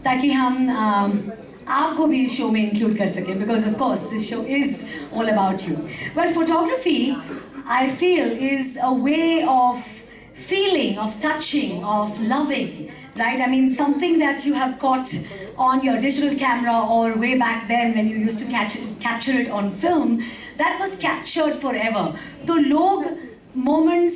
ताकि हम आपको भी इस शो में इंक्लूड कर सकें, because of course this show is all about you. Well, photography, I feel, is a way of feeling, of touching, of loving, right? I mean, something that you have caught on your digital camera, or way back then when you used to capture it on film, that was captured forever. तो लोग moments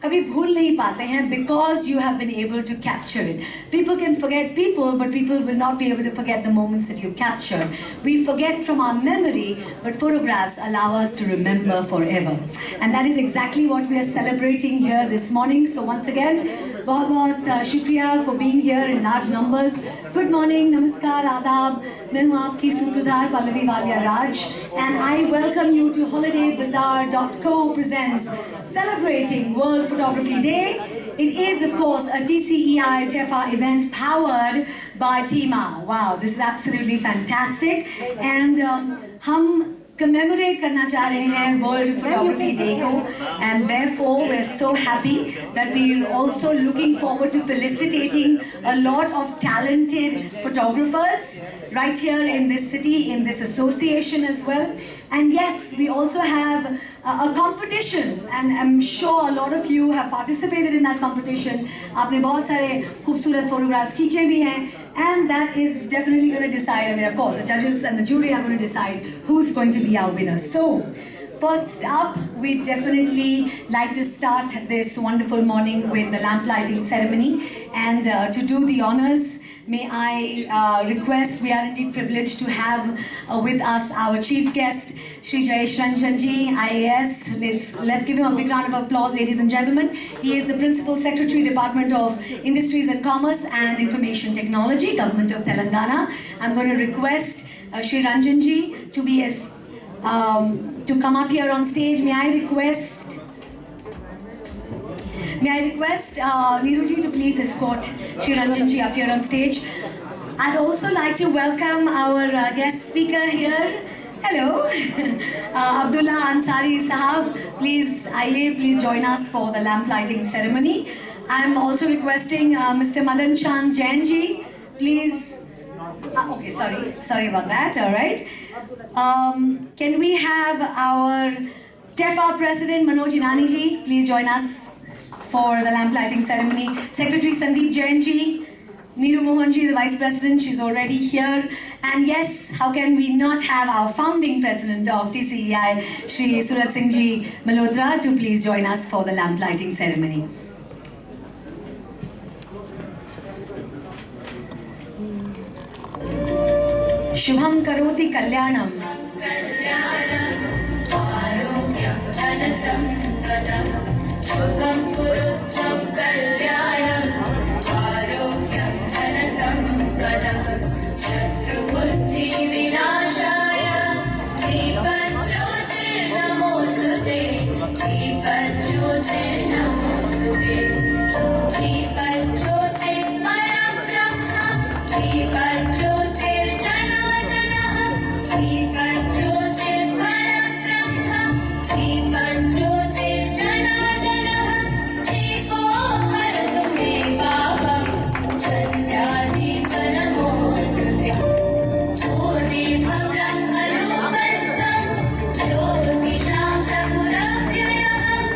कभी भूल नहीं पाते हैं because you have been able to capture it. People can forget people, but people will not be able to forget the moments that you've captured. We forget from our memory, but photographs allow us to remember forever. And that is exactly what we are celebrating here this morning. So once again, बहुत शुक्रिया for being here in large numbers. Good morning, namaskar, आदाब. मैं हूँ आपकी सूत्रधार पल्लवी वालिया राज, and I welcome you to holidaybazaar.co presents celebrating World Photography Day. It is, of course, a TCEI-TEFA event powered by TMA. Wow, this is absolutely fantastic. And हम commemorate करना चाह रहे हैं World Photography Day को, and therefore we're so happy that we're also looking forward to felicitating a lot of talented photographers right here in this city, in this association as well. And yes, we also have a competition, and I'm sure a lot of you have participated in that competition. आपने बहुत सारे खूबसूरत photographs खींचे भी हैं, and that is definitely going to decide. I mean, of course, the judges and the jury are going to decide who's going to be our winner. So, first up, we definitely like to start this wonderful morning with the lamp lighting ceremony. And to do the honors, may I request, we are indeed privileged to have with us our chief guest, Shri Jayesh Ranjan ji, IAS. Let's give him a big round of applause, ladies and gentlemen. He is the Principal Secretary, Department of Industries and Commerce and Information Technology, Government of Telangana. I'm going to request Shri Ranjan ji to be to come up here on stage. May I request Neeru ji to please escort Shri Ranjan ji up here on stage. I'd also like to welcome our guest speaker here. Hello, Abdullah Ansari Sahab, please join us for the lamp lighting ceremony. I'm also requesting Mr. Madan Chand Jain ji, please. Okay, sorry about that. All right. Can we have our TEFA President Manoj Inani ji please join us for the lamp lighting ceremony? Secretary Sandeep Jain ji, Neeru Mohan ji, the Vice President, she's already here. And yes, how can we not have our founding President of TCEI, Shri Surat Singh ji Malhotra, to please join us for the lamp lighting ceremony. Shubham karoti kalyanam. Shubham kuruttam kalyanam. Arogyam dhanasampadam. Shatru buddhi vinashaya. Deepajyotir namostute. Deepajyotir namostute. Deepajyotir parabrahma. Deepajyotir janadana. Deepajyotir parabrahma. Deepajyotir janadana. Deepo haradu me babam. Sandhyadip namostute. Odi brahma rupastam. Jyotisham prabhuravyayam.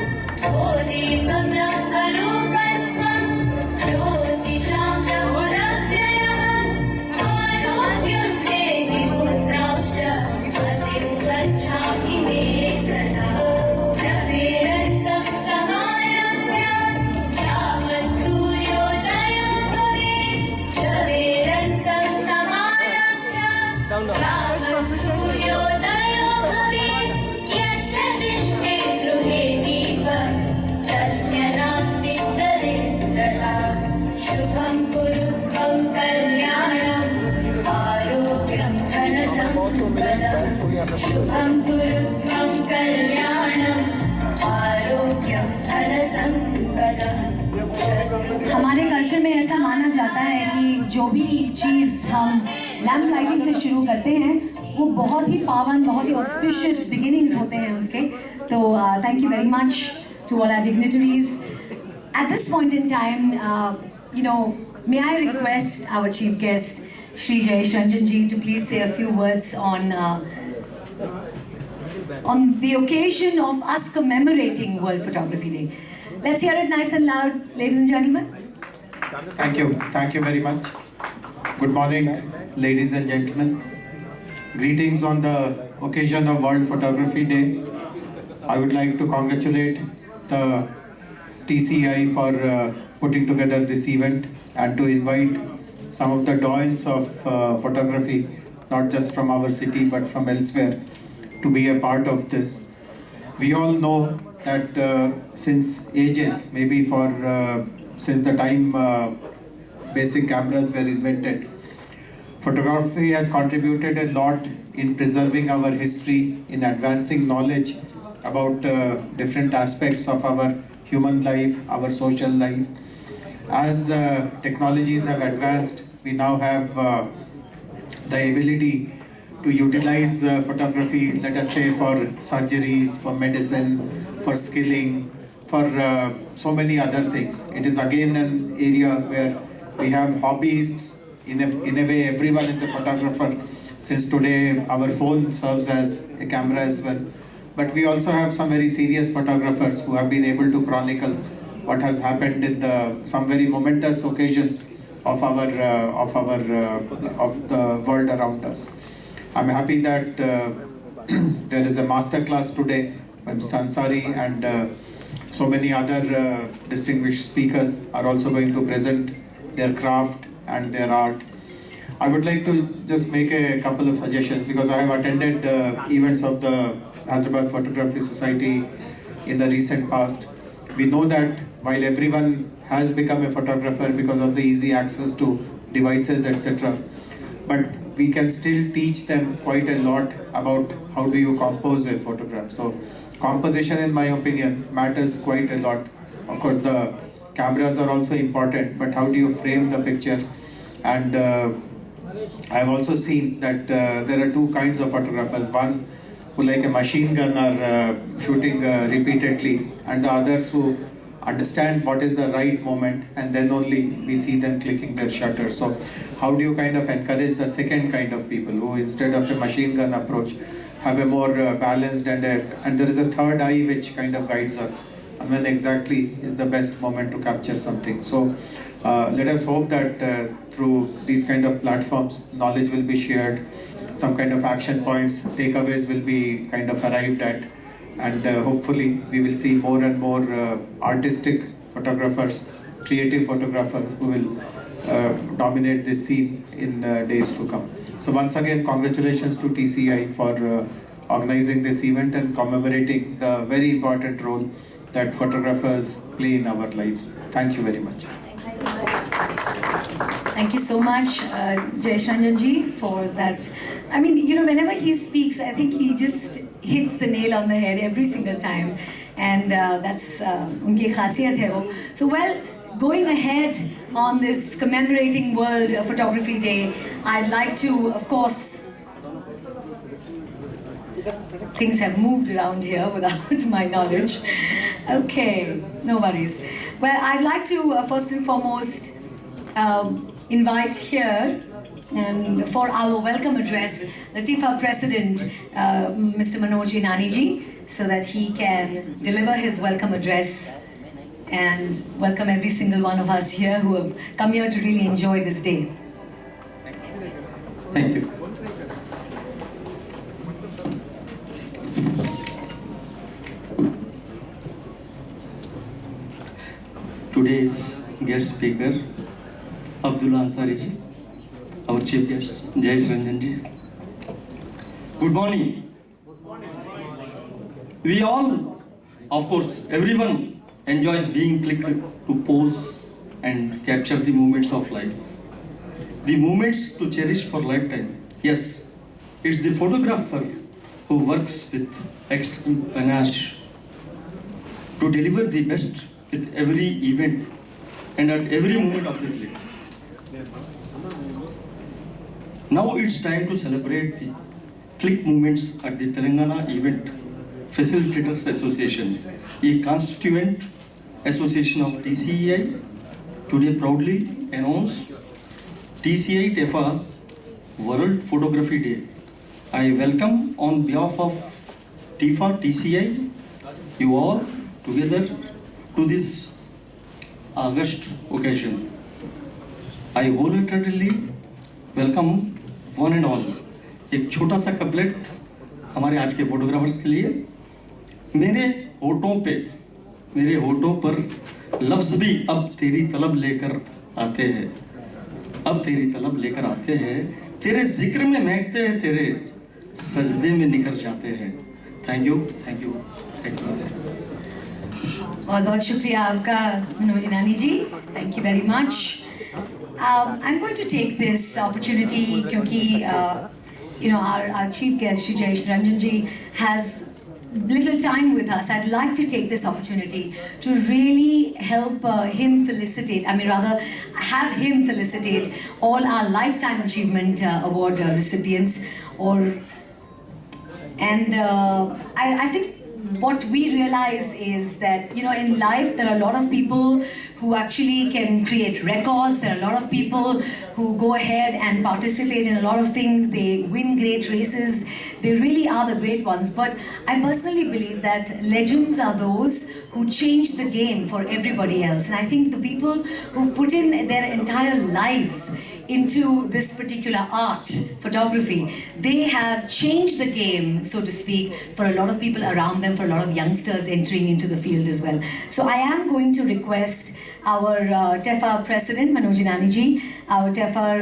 Odi brahma rupastam. Jyotisham prabhuravyayam. Arogyam dehi putraksha. Atim swachhami me sada. Ravirastam samarabhya. Yavat suryodaya bhavet. Ravirastam samarabhya. Yavat suryodaya bhavet. Yasya dishte gruhe deepam. Tasya nasti darindrata. Shubham kurutvam kalyanam. Arogyam dhanasampadam. Shubham kurutvam kalyanam. Arogyam dhanasampadam. हमारे culture में ऐसा माना जाता है कि जो भी चीज़ हम लैम्प लाइटिंग से शुरू करते हैं वो बहुत ही पावन, बहुत ही ऑस्पिशियस बिगिनिंग्स होते हैं उसके. तो thank you very much to all our dignitaries. At this point in time, may I request our chief guest Shri Jayesh Ranjan ji to please say a few words on the occasion of us commemorating World Photography Day. Let's hear it nice and loud, ladies and gentlemen. Thank you. Thank you very much. Good morning, ladies and gentlemen. Greetings on the occasion of World Photography Day. I would like to congratulate the TCEI for putting together this event and to invite some of the doyens of photography, not just from our city but from elsewhere, to be a part of this. We all know that since ages, maybe since the time basic cameras were invented, photography has contributed a lot in preserving our history, in advancing knowledge about different aspects of our human life, our social life. As technologies have advanced, we now have the ability to utilize photography, let us say, for surgeries, for medicine, for skilling, for so many other things. It is again an area where we have hobbyists. In a way, everyone is a photographer, since today our phone serves as a camera as well. But we also have some very serious photographers who have been able to chronicle what has happened in some very momentous occasions of the world around us. I'm happy that there is a master class today by Mr. Ansari, and so many other distinguished speakers are also going to present their craft and their art. I would like to just make a couple of suggestions, because I have attended events of the Hyderabad Photography Society in the recent past. We know that while everyone has become a photographer because of the easy access to devices, etc., but we can still teach them quite a lot about how do you compose a photograph. So composition, in my opinion, matters quite a lot. Of course, the cameras are also important, but how do you frame the picture? And I've also seen that there are two kinds of photographers. One who, like a machine gun, are shooting repeatedly, and the others who understand what is the right moment, and then only we see them clicking their shutter. So how do you kind of encourage the second kind of people who, instead of a machine gun approach, have a more balanced and there is a third eye which kind of guides us, and when exactly is the best moment to capture something. So let us hope that through these kind of platforms, knowledge will be shared, some kind of action points, takeaways will be kind of arrived at, and hopefully we will see more and more artistic photographers, creative photographers who will dominate this scene in the days to come. So once again, congratulations to TCEI for organizing this event and commemorating the very important role that photographers play in our lives. Thank you very much. Thank you so much, Jayesh Ranjan ji, for that. I mean, you know, whenever he speaks, I think he just hits the nail on the head every single time, and that's unki khasiyat hai wo. So, well, going ahead on this commemorating World Photography Day, I'd like to, of course, things have moved around here without my knowledge. Okay, no worries. Well, I'd like to first and foremost invite here, and for our welcome address, the TIFA President, Mr. Manoj Inani ji, so that he can deliver his welcome address and welcome every single one of us here who have come here to really enjoy this day. Thank you. Today's guest speaker, Abdullah Ansari ji, our chief guest, Jayesh Ranjan ji. Good morning. We all, of course, everyone enjoys being clicked to pose and capture the moments of life. The moments to cherish for lifetime. Yes, it's the photographer who works with extreme panache to deliver the best with every event and at every moment of the clip. Now it's time to celebrate the click moments at the Telangana Event Facilitators Association, a constituent association of TCEI. Today proudly announced TCEI-TEFA World Photography Day. I welcome on behalf of TEFA, TCI, you all together to this August occasion. I wholeheartedly welcome one and all. एक छोटा सा couplet हमारे आज के photographers के लिए। मेरे होठों पर लफ्ज़ भी अब तेरी तलब लेकर आते हैं, अब तेरी तलब लेकर आते हैं, तेरे जिक्र में महकते हैं, तेरे सजदे में निखर जाते हैं। Thank you, thank you, thank you. बहुत बहुत शुक्रिया आपका Manoj Nani ji, thank you very much. I'm going to take this opportunity क्योंकि our chief guest Shri Jayesh Ranjan ji has little time with us. I'd like to take this opportunity to really help him felicitate, have him felicitate all our Lifetime Achievement Award recipients. I think what we realize is that, in life there are a lot of people who actually can create records. There are a lot of people who go ahead and participate in a lot of things. They win great races. They really are the great ones. But I personally believe that legends are those who change the game for everybody else. And I think the people who've put in their entire lives into this particular art, photography, they have changed the game, so to speak, for a lot of people around them, for a lot of youngsters entering into the field as well. So I am going to request our TEFA President, Manoj Nani ji, our TEFA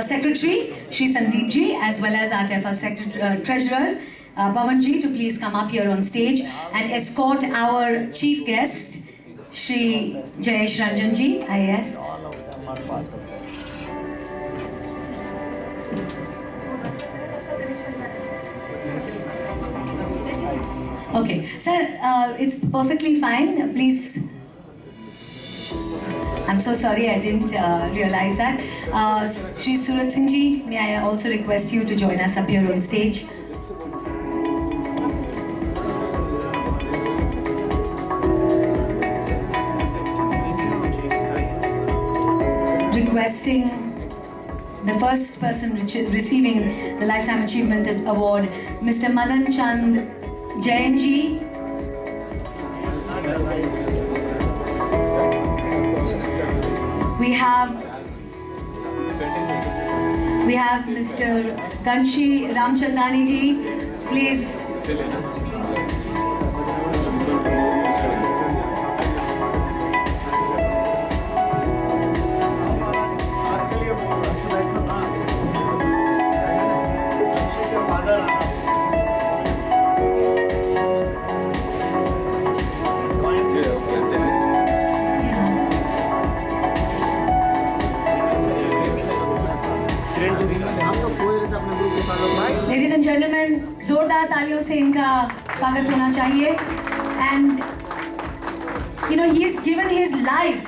Secretary, Shri Sandeep ji, as well as our TEFA Treasurer, Pawan ji, to please come up here on stage and escort our chief guest, Shri Jayesh Ranjan ji, IAS. Okay, sir, it's perfectly fine. Please. I'm so sorry, I didn't realize that. Shri Surat Singh ji, may I also request you to join us up here on stage? Requesting the first person receiving the Lifetime Achievement Award, Mr. Madan Chand Jain ji. We have Mr. Kanshi Ramchandani ji, please. Ladies and gentlemen, जोरदार तालियों से इनका स्वागत होना चाहिए. And he's given his life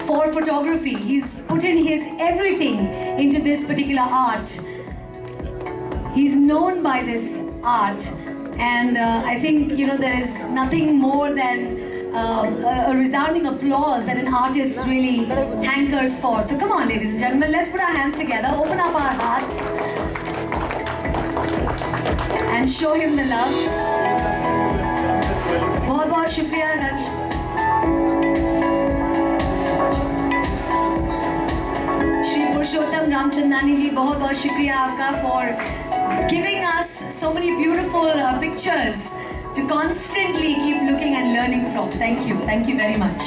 for photography. He's put in his everything into this particular art. He's known by this art, and I think there is nothing more than a resounding applause that an artist really hankers for. So come on, ladies and gentlemen, let's put our hands together, open up our hearts, and show him the love. बहुत बहुत शुक्रिया रंज. श्री पुरुषोत्तम रामचंदानी जी, बहुत बहुत शुक्रिया आपका for giving us so many beautiful pictures to constantly keep looking and learning from. Thank you very much.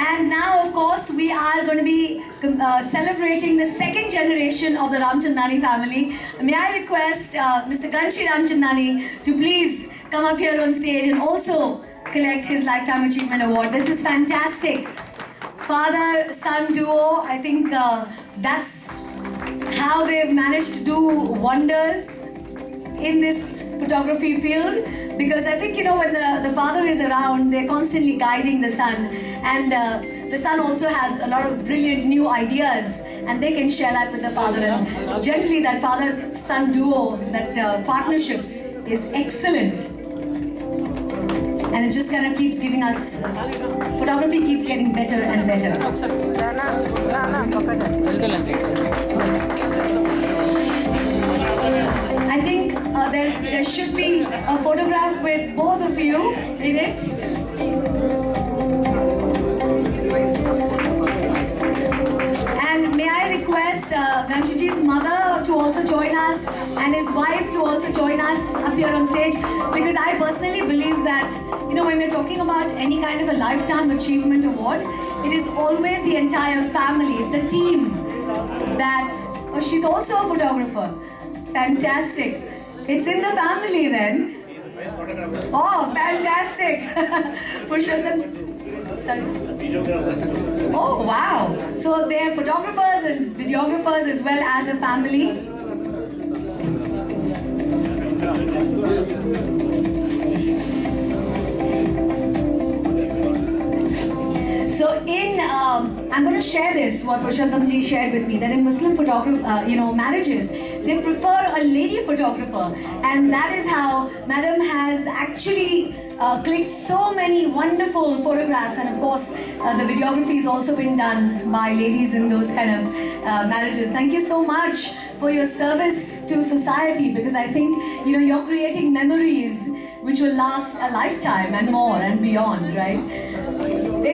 And now, of course, we are going to be celebrating the second generation of the Ramchandani family. May I request Mr. Kanshi Ramchandani to please come up here on stage and also collect his Lifetime Achievement Award. This is fantastic. Father-son duo, I think that's how they've managed to do wonders in this photography field, because I think when the father is around, they're constantly guiding the son, and the son also has a lot of brilliant new ideas and they can share that with the father. And generally, that father-son duo, that partnership is excellent. And it just kind of keeps giving us, photography keeps getting better and better. I think there should be a photograph with both of you in it. And may I request Ranjanji's mother to also join us and his wife to also join us up here on stage, because I personally believe that, you know, when we're talking about any kind of a lifetime achievement award, it is always the entire family, it's a team that, oh, she's also a photographer. Fantastic. It's in the family then. Oh, fantastic. Purushottam. Sorry. Oh, wow. So they're photographers and videographers as well as a family. So I'm going to share this, what Purushottamji shared with me, that in Muslim marriages, they prefer a lady photographer, and that is how Madam has actually clicked so many wonderful photographs, and of course the videography has also been done by ladies in those kind of marriages. Thank you so much for your service to society, because I think, you know, you're creating memories which will last a lifetime and more and beyond, right?